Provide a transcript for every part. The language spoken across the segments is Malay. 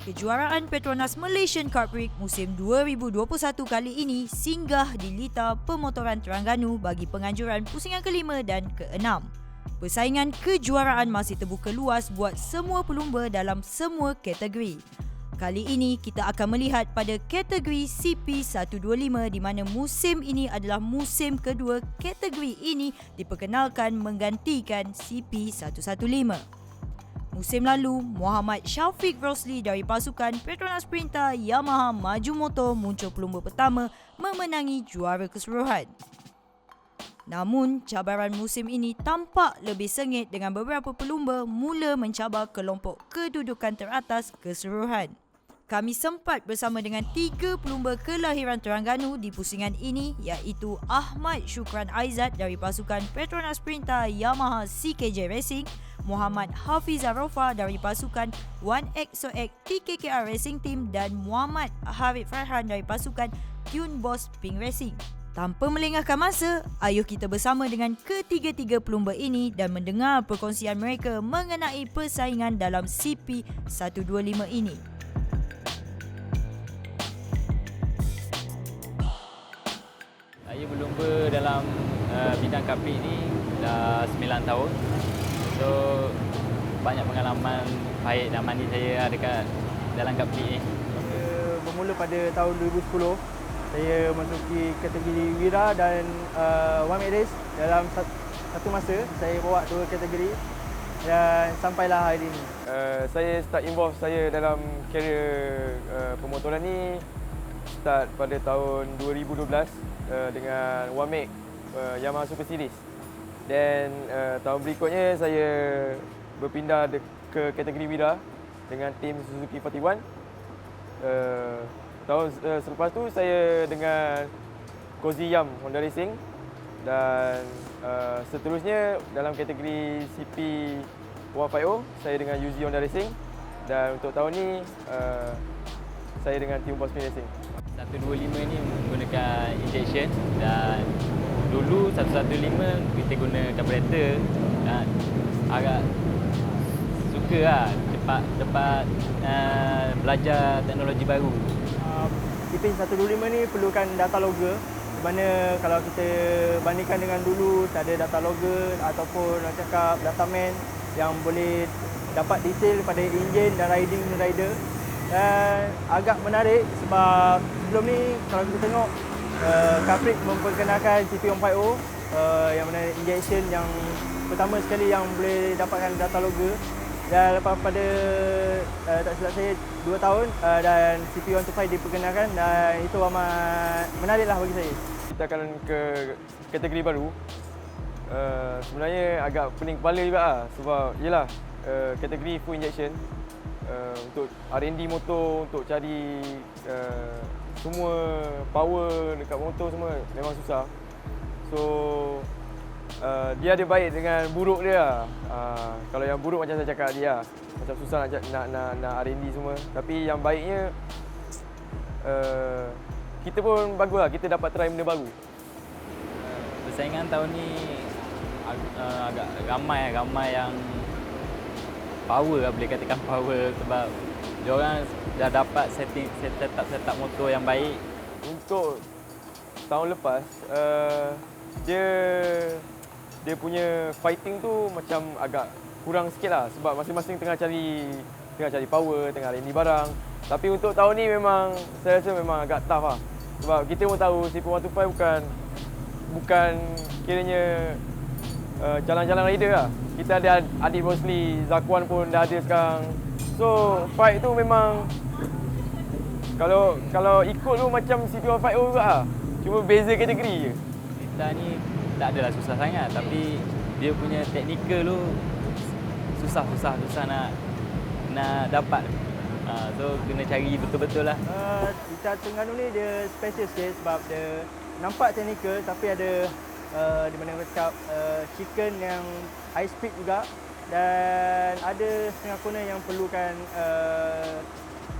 Kejuaraan Petronas Malaysian Kart Prix musim 2021 kali ini singgah di Lita Pemotoran Terengganu bagi penganjuran pusingan kelima dan keenam. Persaingan kejuaraan masih terbuka luas buat semua pelumba dalam semua kategori. Kali ini kita akan melihat pada kategori CP125 di mana musim ini adalah musim kedua kategori ini diperkenalkan menggantikan CP115. Musim lalu, Muhammad Syafiq Rosli dari pasukan Petronas Sprinter Yamaha Maju Motor muncul pelumba pertama memenangi juara keseluruhan. Namun, cabaran musim ini tampak lebih sengit dengan beberapa pelumba mula mencabar kelompok kedudukan teratas keseluruhan. Kami sempat bersama dengan 3 pelumba kelahiran Terengganu di pusingan ini iaitu Ahmad Syukran Aizat dari pasukan Petronas Sprinter Yamaha CKJ Racing, Muhammad Hafiz Arofa dari pasukan 1XOX TKKR Racing Team dan Muhammad Harith Farhan dari pasukan Tune Boss Pink Racing. Tanpa melengahkan masa, ayuh kita bersama dengan ketiga-tiga pelumba ini dan mendengar perkongsian mereka mengenai persaingan dalam CP125 ini. Saya berlumba dalam bidang kapik ini dah 9 tahun. So, banyak pengalaman baik dan manis saya dekat dalam kapik ni. Saya bermula pada tahun 2010. Saya masuki kategori Wira dan One Man Race. Dalam satu masa, saya bawa 2 kategori dan sampailah hari ini. Saya start involve saya dalam karier pemotoran ni start pada tahun 2012 dengan One Make Yamaha Super Series. Dan tahun berikutnya saya berpindah ke kategori Wira dengan tim Suzuki 41. Tahun selepas tu saya dengan Cozy Yam Honda Racing dan seterusnya dalam kategori CP 150 saya dengan Yuzi Honda Racing dan untuk tahun ni saya dengan Team Boss Pink Racing. 125 ni menggunakan injection dan dulu 115 kita guna karburator dan agak suka lah cepat belajar teknologi baru. CP125 ni perlukan data logger di mana kalau kita bandingkan dengan dulu tak ada data logger ataupun nak cakap dataman yang boleh dapat detail pada enjin dan riding rider. Dan agak menarik sebab sebelum ni kalau kita tengok Capric memperkenalkan CP150 yang mana injection yang pertama sekali yang boleh dapatkan data logger. Dan lepas pada tak silap saya 2 tahun dan CP125 diperkenalkan dan itu amat menariklah bagi saya. Kita akan ke kategori baru. Sebenarnya agak pening kepala juga lah sebab yelah kategori full injection untuk R&D motor untuk cari semua power dekat motor semua memang susah. So dia ada baik dengan buruk dia lah. Kalau yang buruk macam saya cakap tadi lah, macam susah nak R&D semua. Tapi yang baiknya kita pun bagus lah, kita dapat try benda baru. Persaingan tahun ni agak ramai yang power lah, boleh katakan power sebab diorang dah dapat setup motor yang baik. Untuk tahun lepas dia punya fighting tu macam agak kurang sikit lah sebab masing-masing tengah cari power, tengah R&D barang. Tapi untuk tahun ni memang saya rasa memang agak tough lah sebab kita pun tahu CP125 bukan kiranya jalan-jalan rider lah. Kita ada adik Rosli, Zakwan pun dah ada sekarang. So fight tu memang kalau ikut tu macam CP150 juga lah. Cuma beza kategori je. Kita ni tak adalah susah sangat tapi dia punya teknikal tu susah nak dapat. So kena cari betul-betul lah. Lita Terengganu ni dia special sikit sebab dia nampak teknikal tapi ada di mana kita cakap chicken yang high speed juga dan ada setengah corner yang perlukan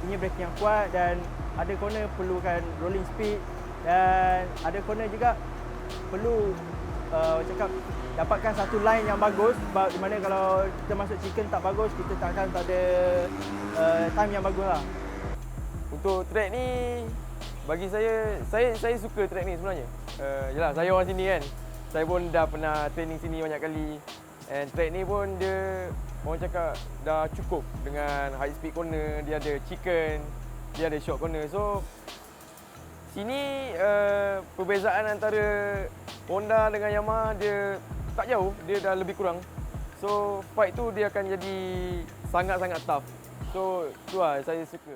punya braking yang kuat dan ada corner perlukan rolling speed dan ada corner juga perlu cakap dapatkan satu line yang bagus, sebab di mana kalau kita masuk chicken tak bagus, kita tak ada time yang bagus lah. Untuk track ni, bagi saya suka track ni sebenarnya. Yalah, saya orang sini kan. Saya pun dah pernah training sini banyak kali. And track ni pun dia, orang cakap dah cukup dengan high speed corner, dia ada chicken, dia ada short corner. So, sini perbezaan antara Honda dengan Yamaha dia tak jauh, dia dah lebih kurang. So, fight tu dia akan jadi sangat-sangat tough. So, tu lah saya suka.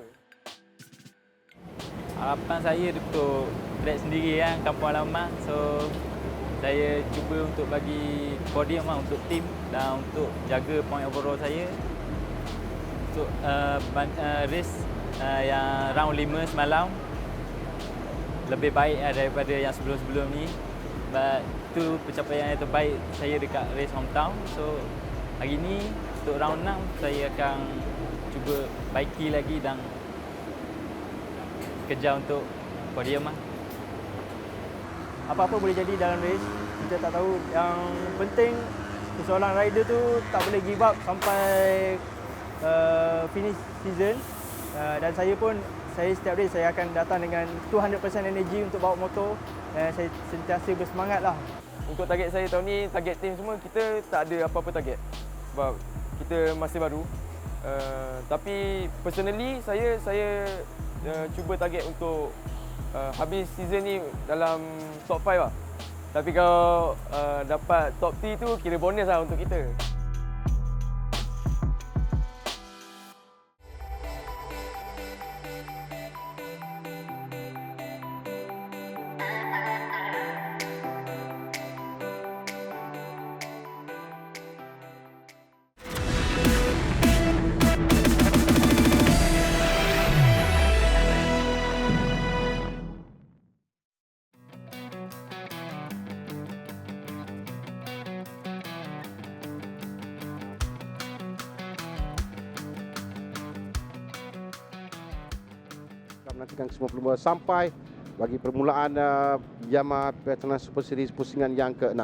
Harapan saya untuk track sendiri kan, kampung halaman. So, saya cuba untuk bagi podium lah untuk tim dan untuk jaga point overall saya. Untuk race yang round 5 semalam lebih baik daripada yang sebelum-sebelum ni. But itu pencapaian yang terbaik saya dekat race hometown. So, hari ni untuk round 6 saya akan cuba baiki lagi dan kejar untuk podium lah. Apa-apa boleh jadi dalam race, kita tak tahu. Yang penting seorang rider tu tak boleh give up sampai finish season. Dan saya pun, setiap race saya akan datang dengan 200% energi untuk bawa motor. Saya sentiasa bersemangat lah. Untuk target saya tahun ni, target tim semua, kita tak ada apa-apa target. Sebab kita masih baru. Tapi personally, saya cuba target untuk habis season ni dalam top 5 lah. Tapi kalau dapat top 3 tu kira bonus lah untuk kita. Menantikan semua pelumba sampai bagi permulaan Yamaha Petronas Super Series pusingan yang ke-6.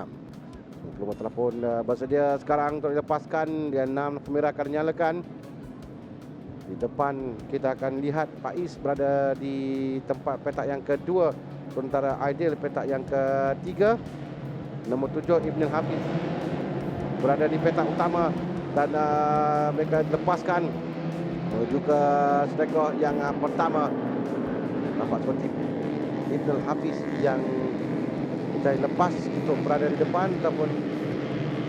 Pelumba telah pun bersedia sekarang untuk dilepaskan. Dia 6 lampu merah akan dinyalakan. Di depan kita akan lihat Faiz berada di tempat petak yang kedua, sementara Aidil petak yang ketiga. Nombor 7 Ibnul Hafiz berada di petak utama dan mereka dilepaskan menuju ke sedekah yang pertama. Nampak seperti Ibnul Hafiz yang kita lepas untuk berada di depan, ataupun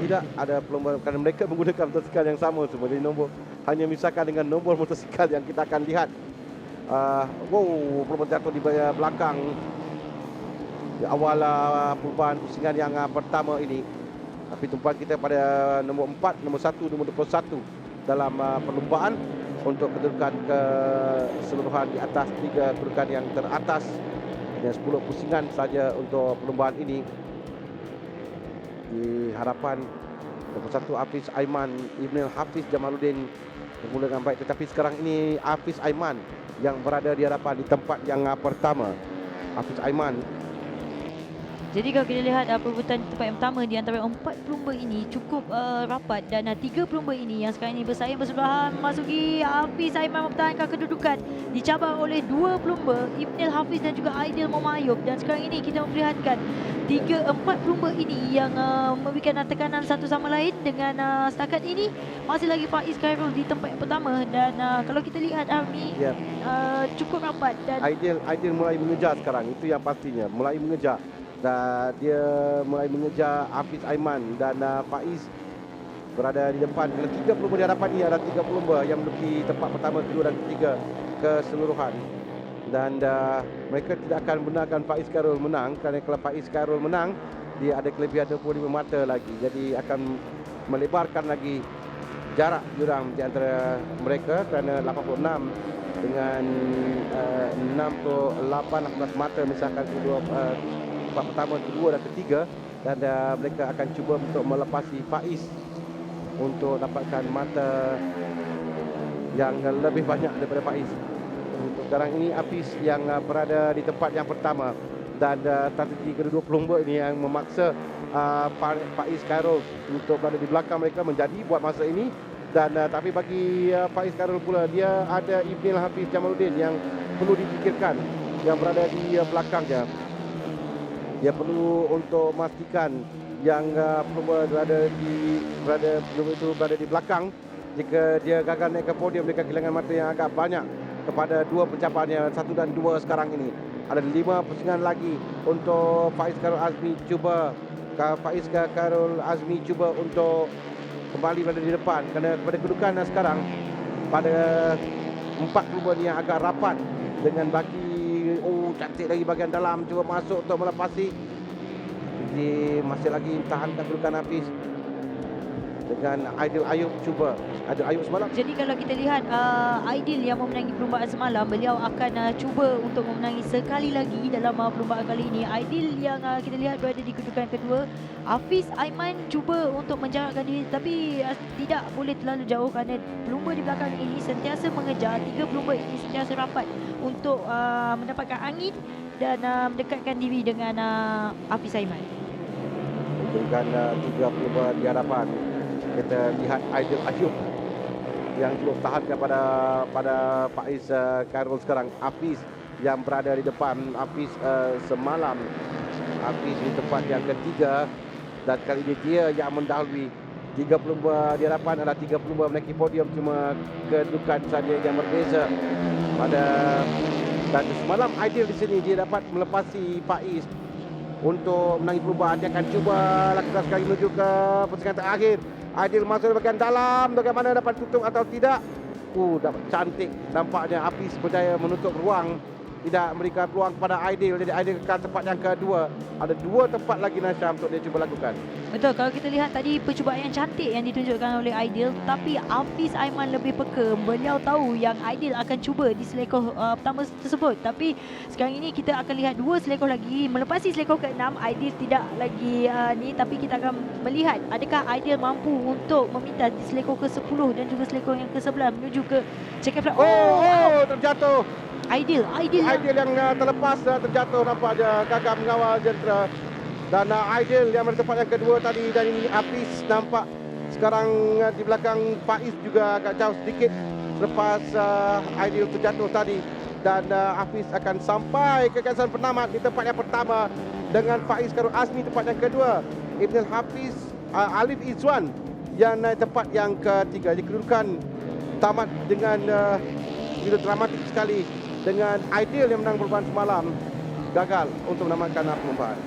tidak ada pelumba kerana mereka menggunakan motosikal yang sama semua. Jadi nombor hanya misalkan dengan nombor motosikal yang kita akan lihat. Pelumba jatuh di belakang di awal perubahan pusingan yang pertama ini. Tapi tumpuan kita pada nombor 4, nombor 1, nombor 21 dalam perlumbaan untuk kedudukan keseluruhan di atas 3 kedudukan yang teratas. Hanya 10 pusingan saja untuk perlumbaan ini. Di harapan nombor 1 Hafiz Aiman, Ibnul Hafiz Jamaluddin bermula dengan baik, tetapi sekarang ini Hafiz Aiman yang berada di hadapan di tempat yang pertama. Hafiz Aiman. Jadi kalau kita lihat perebutan tempat yang pertama di antara 4 pelumba ini cukup rapat, dan 3 pelumba ini yang sekarang ini bersaing bersebelahan memasuki. Hafiz Aiman mempertahankan kedudukan, dicabar oleh 2 pelumba, Ibnul Hafiz dan juga Aidil Momayub. Dan sekarang ini kita memperlihatkan 4 pelumba ini yang memberikan tekanan satu sama lain. Dengan setakat ini masih lagi Faiz Khairul di tempat yang pertama, dan kalau kita lihat Army cukup rapat. Dan Aidil mulai mengejar sekarang, itu yang pastinya, mulai mengejar. Dan dia mulai mengejar Hafiz Aiman, dan Faiz berada di depan. Dengan 3 pelumba di hadapan ini, ada 3 pelumba yang menduduki tempat pertama, kedua dan ketiga keseluruhan. Dan mereka tidak akan benarkan Faiz Khairul menang, kerana kalau Faiz Khairul menang, dia ada kelebihan 25 mata lagi. Jadi akan melebarkan lagi jarak jurang di antara mereka, kerana 86 dengan 68 mata misalkan kedua tempat pertama, kedua dan ketiga. Dan mereka akan cuba untuk melepasi Faiz untuk dapatkan mata yang lebih banyak daripada Faiz. Untuk sekarang ini Hafiz yang berada di tempat yang pertama, dan strategi kedua pelumba ini yang memaksa Faiz Khairul untuk berada di belakang mereka menjadi buat masa ini. Dan tapi bagi Faiz Khairul pula, dia ada Ibnil Hafiz Jamaluddin yang perlu dipikirkan, yang berada di belakangnya. Dia perlu untuk memastikan yang berada di belakang. Jika dia gagal naik ke podium, dia kehilangan mata yang agak banyak kepada dua pencapaiannya 1 dan 2 sekarang ini. Ada 5 pusingan lagi untuk Faiz Khairul Azmi cuba untuk kembali berada di depan, kerana pada kedudukan sekarang pada 4 perlumbaan yang agak rapat dengan baki cantik lagi bahagian dalam, cuba masuk untuk melepasi. Dia masih lagi tahankan kedudukan Hafiz dengan Aidil Ayub cuba. Aidil Ayub semalam. Jadi kalau kita lihat Aidil yang memenangi perlumbaan semalam, beliau akan cuba untuk memenangi sekali lagi dalam perlumbaan kali ini. Aidil yang kita lihat berada di kedudukan kedua. Hafiz Aiman cuba untuk menjarakkan diri, tapi tidak boleh terlalu jauh kerana pelumba di belakang ini sentiasa mengejar. 3 pelumba ini sentiasa rapat untuk mendapatkan angin dan mendekatkan diri dengan Hafiz Aiman. Dengan 3 pelumba di hadapan, kita lihat Aidil Ayub yang cuba tahankan pada Faiz Khairul sekarang. Hafiz yang berada di depan. Hafiz semalam Hafiz di tempat yang ketiga, dan kali ini dia yang mendahului. 3 pelumba di hadapan adalah 3 pelumba menaiki podium, cuma kedudukan saja yang berbeza. Dan semalam Aidil di sini dia dapat melepasi Faiz untuk menangi perlumbaan. Dia akan cuba lakukan sekali menuju ke pusingan terakhir. Aidil masuk di bahagian dalam, bagaimana dapat tutup atau tidak. Dapat cantik nampaknya. Hafiz berjaya menutup ruang, tidak memberikan peluang kepada Aidil. Jadi Aidil kekal tempat yang kedua. Ada 2 tempat lagi Nasha untuk dia cuba lakukan. Betul, kalau kita lihat tadi percubaan yang cantik yang ditunjukkan oleh Aidil, tapi Hafiz Aiman lebih peka. Beliau tahu yang Aidil akan cuba di selekoh pertama tersebut. Tapi sekarang ini kita akan lihat 2 selekoh lagi. Melepasi selekoh ke-6, Aidil tidak lagi tapi kita akan melihat adakah Aidil mampu untuk meminta di selekoh ke-10 dan juga selekoh yang ke-11 menuju ke check-in flag. Terjatuh. Aidil yang terlepas, terjatuh, nampaknya gagal mengawal jentera. Dan Aidil yang berada tempat yang kedua tadi, dan ini Hafiz nampak sekarang di belakang Faiz juga agak jauh sedikit selepas Aidil terjatuh tadi. Dan Hafiz akan sampai ke garis penamat di tempat yang pertama dengan Faiz Khairul Azmi tempat yang kedua. Ibnul Hafiz Alif Izwan yang naik tempat yang ketiga. Jadi kedudukan tamat dengan begitu dramatik sekali, dengan Aidil yang menang perlumbaan semalam gagal untuk menamatkan perlumbaan.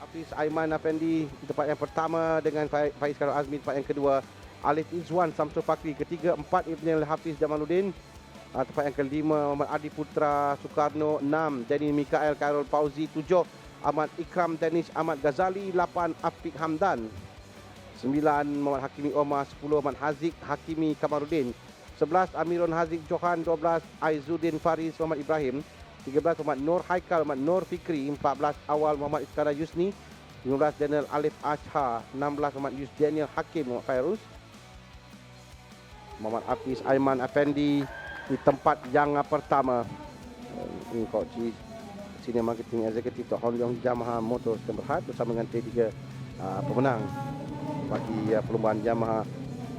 Hafiz Aiman Afendi di tempat yang pertama dengan Faiz Khairul Azmi tempat yang kedua. Alif Izwan Samsul Fakri ketiga. 4 Ibnil Hafiz Jamaluddin. Tempat yang kelima Muhammad Adi Putra Soekarno. 6 Denny Mikael Khairul Fauzi. 7 Ahmad Ikram Danish Ahmad Ghazali. 8 Afiq Hamdan. 9 Muhammad Hakimi Omar. 10 Muhammad Haziq Hakimi Kamaruddin. 11 Amirun Haziq Johan. 12 Aizuddin Faris Muhammad Ibrahim. 13 Muhammad Nur Haikal Muhammad Nur Fikri. 14 Awal Muhammad Iskandar Yusni. 15 Daniel Alif Ashar. 16 Muhammad Yus Daniel Hakim Muhammad Fairuz. Muhammad Hafiz Aiman Afendi di tempat yang pertama. Ini Koci Senior Marketing Executive Tok Hon Leong Yamaha Motor Berhad bersama dengan T3 pemenang bagi perlombaan Yamaha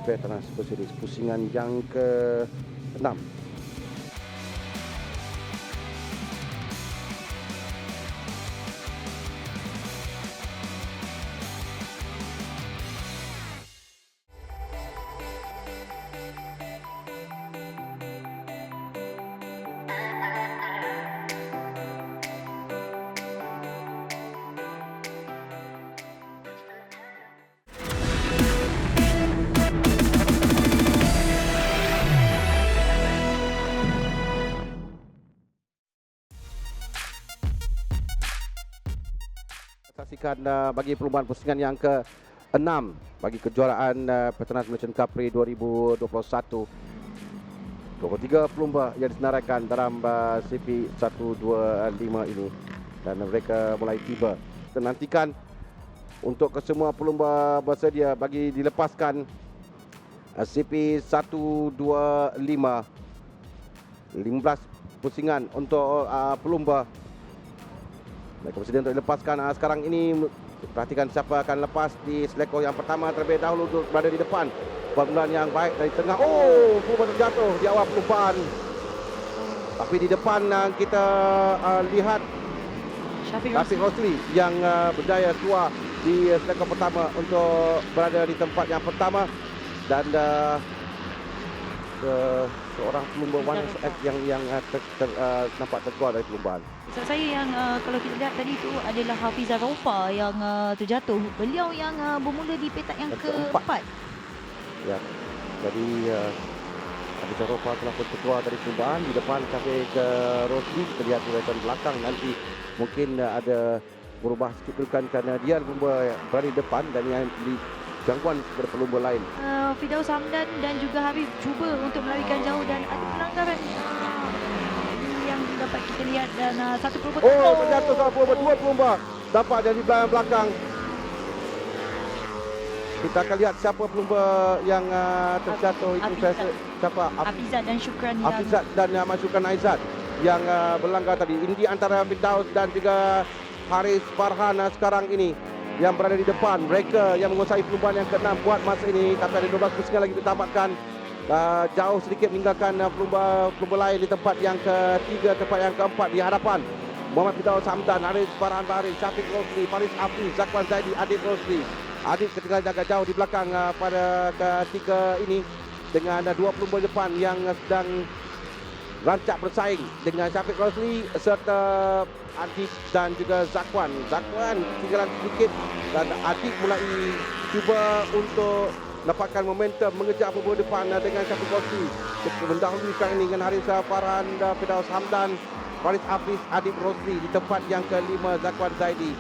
Veteran Super Series pusingan yang ke-6. Saksikan bagi perlombaan pusingan yang ke-6 bagi kejuaraan Petronas Malaysian Cup Prix 2021. 23 pelumba yang disenaraikan dalam CP 125 ini, dan mereka mulai tiba. Kita nantikan untuk kesemua pelumba bersedia bagi dilepaskan CP 125. 15 pusingan untuk pelumba Mereka bersedia untuk dilepaskan. Sekarang ini perhatikan siapa akan lepas di selekoh yang pertama terlebih dahulu untuk berada di depan. Permulaan yang baik dari tengah. Oh, pelumba terjatuh di awal perlumbaan. Tapi di depan kita lihat Syafiq Rosli yang berjaya keluar di selekoh pertama untuk berada di tempat yang pertama. Dan seorang pelumba warna yang nampak terkeluar dari perlumbaan. Ustaz saya yang kalau kita lihat tadi tu adalah Hafizah Rofa yang terjatuh. Beliau yang bermula di petak yang keempat. Ya, jadi Hafizah Rofa telah pun terkeluar dari perlumbaan. Di depan Syafiq Rosli, kita lihat di bahagian belakang nanti mungkin ada berubah sedikit kedudukan kerana dia pelumba berada di depan dan yang di gangguan kepada pelumba lain. Firdaus Hamdan dan juga Habib cuba untuk melarikan jauh dan ada pelanggaran yang dapat kita lihat dan satu pelumba terjatuh salah pelumba, dua pelumba dapat dari belakang. Kita akan lihat siapa pelumba yang terjatuh itu siapa? Hafizat dan Syukran Hafizat dan Syukran Aizat yang berlanggar tadi. Ini antara Firdaus dan juga Haris Farhan sekarang ini yang berada di depan. Mereka yang menguasai perlumbaan yang ke-6 buat masa ini. Tapi ada 12 pusingan lagi ditamatkan. Jauh sedikit meninggalkan pelumba lain di tempat yang ke-3, tempat yang ke-4 di hadapan. Muhammad Firdaus Hamdan, Haris Farhan Baris, Syafiq Rosli, Faris Afri, Zakwan Zaidi, Adib Rosli. Adib ketinggalan agak jauh di belakang pada ketiga ini dengan dua pelumba depan yang sedang rancak bersaing dengan Syafiq Rosli serta Adib dan juga Zakwan. Zakwan tinggalan sedikit dan Adib mulai cuba untuk dapatkan momentum mengejar pelumba depan dengan Syafiq Rosli. Mendahului sekarang ini dengan Haris Farhan, Firdaus Hamdan, Faris Afri, Adib Rosli di tempat yang ke-5 Zakwan Zaidi.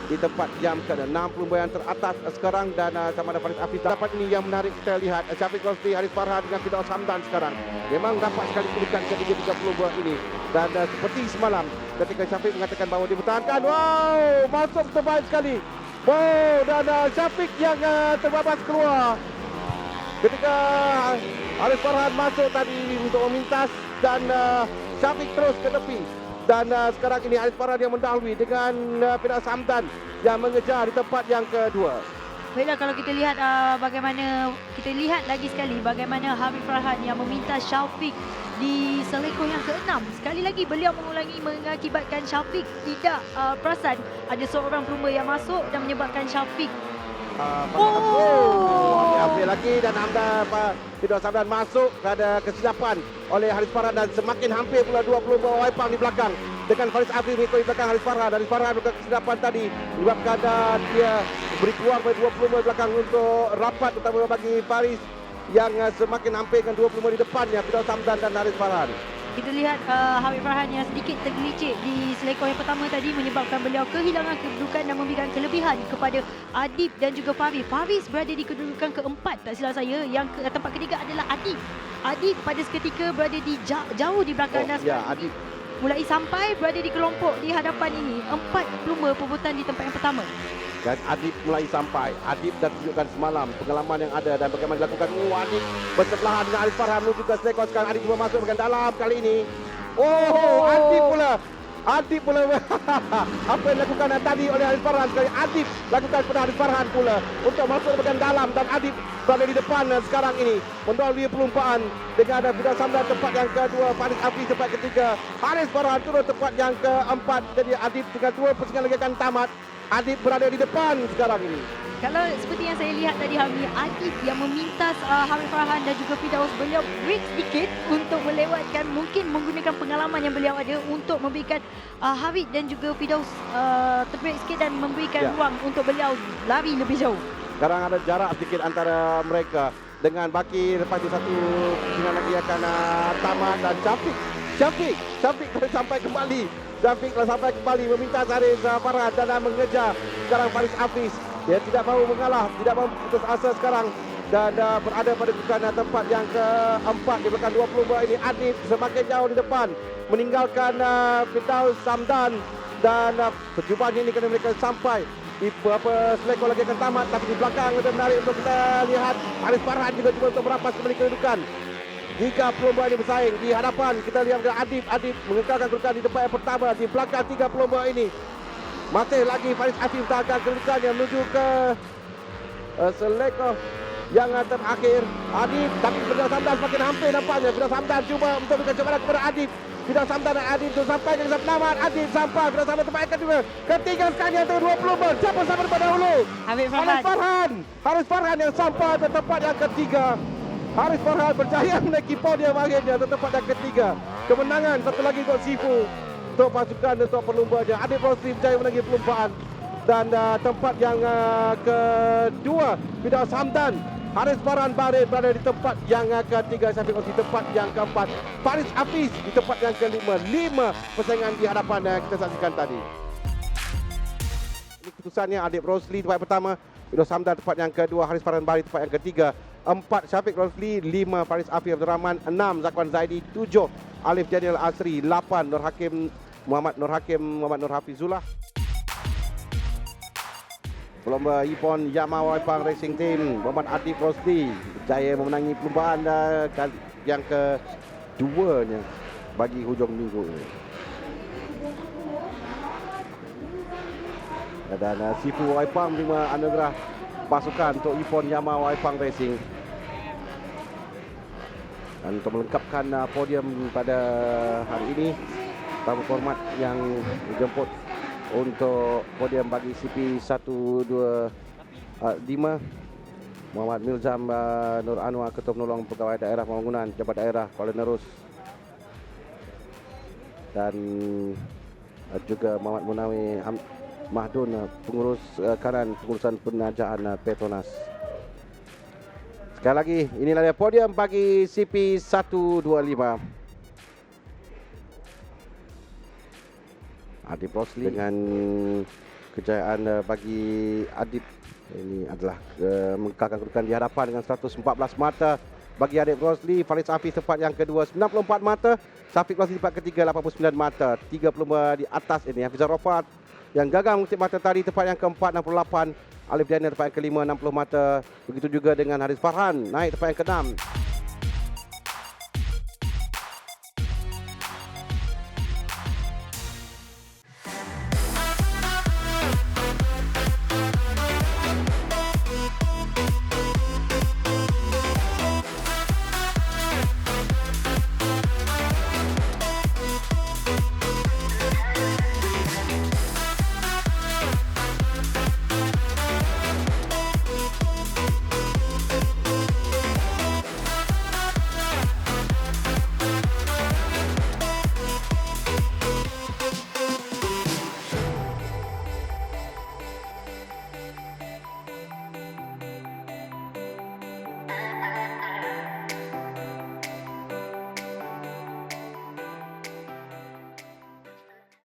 Di tempat yang ke-6 pelumba yang teratas sekarang dan sama ada Faris Afri. Dapat ini yang menarik kita lihat Syafiq Rosli, Haris Farhan dengan Firdaus Hamdan sekarang. Memang dapat sekali kedudukan ketiga-tiga pelumba ini. Dan seperti semalam ketika Syafiq mengatakan bahawa dia bertahankan. Wow, masuk terbaik sekali. Wow, dan Syafiq yang terbabas keluar. Ketika Haris Farhan masuk tadi untuk memintas dan Syafiq terus ke tepi. Dan sekarang ini Haris Farhan yang mendahului dengan Firdaus Hamdan yang mengejar di tempat yang kedua. Baiklah, kalau kita lihat bagaimana, kita lihat lagi sekali bagaimana Habib Farhan yang meminta Syafiq di selekoh yang ke-6. Sekali lagi beliau mengulangi mengakibatkan Syafiq tidak perasan ada seorang pelumba yang masuk dan menyebabkan Syafiq Ambil lagi dan Firdaus Hamdan masuk pada kesilapan oleh Haris Farhan dan semakin hampir pula dua pelumba Waipang di belakang dengan Faris Afri mengikut di belakang Haris Farhan. Haris Farhan bukan kesilapan tadi menyebabkan dia beri peluang pada dua pelumba di belakang untuk rapat terutama bagi Faris yang semakin hampir dengan dua pelumba di depannya Firdaus Hamdan dan Haris Farhan. Kita lihat Habib Farhan yang sedikit tergelicik di selekoh yang pertama tadi menyebabkan beliau kehilangan kedudukan dan memberikan kelebihan kepada Adib dan juga Faris. Faris berada di kedudukan keempat tak silap saya. Yang tempat ketiga adalah Adib. Adib pada seketika berada di jauh di belakang dan Adib mulai sampai berada di kelompok di hadapan ini. 4 pelumba perebutan di tempat yang pertama. Dan Adib mulai sampai. Adib dah tunjukkan semalam pengalaman yang ada dan bagaimana dilakukan. Adib bersebelahan dengan Haris Farhan menuju ke selekoh. Sekarang Adib cuba masuk bagian dalam kali ini. Adib pula. Adib pula. Apa yang dilakukan tadi oleh Haris Farhan sekali. Adib lakukan pada Haris Farhan pula untuk masuk bagian dalam dan Adib berada di depan sekarang ini. Mendahului pelumpaan dengan ada Firdaus Hamdan tempat yang kedua, Faris Afri tempat ketiga, Haris Farhan turun tempat yang keempat. Jadi Adib tinggal 2 pusingan lagi akan tamat. Adib berada di depan sekarang ini. Kalau seperti yang saya lihat tadi Hami, Adib yang memintas Habib Farhan dan juga Firdaus, beliau break sedikit untuk melewatkan, mungkin menggunakan pengalaman yang beliau ada untuk memberikan Habib dan juga Firdaus terbreak sikit dan memberikan ruang untuk beliau lari lebih jauh. Sekarang ada jarak sedikit antara mereka dengan baki lepas itu satu pusingan lagi akan tamat dan Syafiq telah sampai kembali. Syafiq telah sampai kembali meminta Haris Farhan dan mengejar sekarang Faris Afri. Dia tidak mahu mengalah, tidak mahu putus asa sekarang dan berada pada kedudukan tempat yang keempat di belakang 22 ini. Adib semakin jauh di depan meninggalkan Firdaus Hamdan dan percubaan ini kerana mereka sampai di beberapa selekoh lagi akan tamat, tapi di belakang lebih menarik untuk kita lihat Haris Farhan juga cuba untuk merampas kembali kedudukan. 3 pelumba ini bersaing di hadapan. Kita lihat Adib mengekalkan kedudukan di tempat yang pertama di belakang 3 pelumba ini. Masih lagi Faris Afif gagal kedudukannya menuju ke Seleko yang terakhir. Adib, tapi Firdaus Hamdan semakin hampir nampaknya. Firdaus Hamdan cuba untuk berikan cobaran kepada Adib. Firdaus Hamdan dan Adib untuk sampai ke Nizam Namat. Adib sampai, Firdaus Hamdan tempat yang kedua. Ketiga sekali yang ke-20 ber. Siapa sampai pada dahulu? Habib Haris Farhan. Haris Farhan yang sampai ke tempat yang ketiga. Haris Farhan berjaya menaiki podium akhirnya ke tempat yang ketiga. Kemenangan satu lagi untuk Sifu untuk pasukan untuk perlumbanya. Adib Rosli berjaya menaiki perlumbaan. Dan tempat yang kedua Firdaus Hamdan. Haris Farhan Barid berada di tempat yang ketiga. Syafiq Rosli tempat yang keempat. Faris Hafiz di tempat yang kelima. 5 persaingan di hadapan yang kita saksikan tadi. Ini keputusannya Adib Rosli tempat yang pertama. Firdaus Hamdan tempat yang kedua. Haris Farhan Barid tempat yang ketiga. 4 Syafiq Rosli, 5 Faris Afif Abdul Rahman, 6 Zakwan Zaidi, 7 Alif Jadial Asri, 8 Nur Hakim Muhammad Nur Hafizullah. Pelomba Ipon Yamaha Waipang Racing Team Muhammad Adib Rosli berjaya memenangi perlombaan yang keduanya bagi hujung minggu ini. Dan Sifu Waipang menerima anugerah pasukan untuk Ipon Yamaha Waipang Racing. Dan untuk melengkapkan podium pada hari ini, tamu hormat yang dijemput untuk podium bagi CP 125 Muhammad Milzam Nur Anwar, Ketua Penolong Pegawai Daerah Pembangunan Jabat Daerah Kuala Nerus, dan juga Muhammad Munawi Mahdun, pengurus kanan pengurusan penajaan Petronas. Sekali lagi, inilah dia podium bagi CP 125. Adib Rosli dengan kejayaan bagi Adib ini adalah mengekalkan kedudukan di hadapan dengan 114 mata bagi Adib Rosli. Faris Hafiz tempat yang kedua 94 mata. Syafiq Rosli tempat ketiga 89 mata. 3 pelumba di atas ini Hafizah Rofat yang gagal mengutip mata tadi tempat yang keempat 68. Alif Daniel tempat yang kelima 60 mata. Begitu juga dengan Haris Farhan naik tempat yang keenam.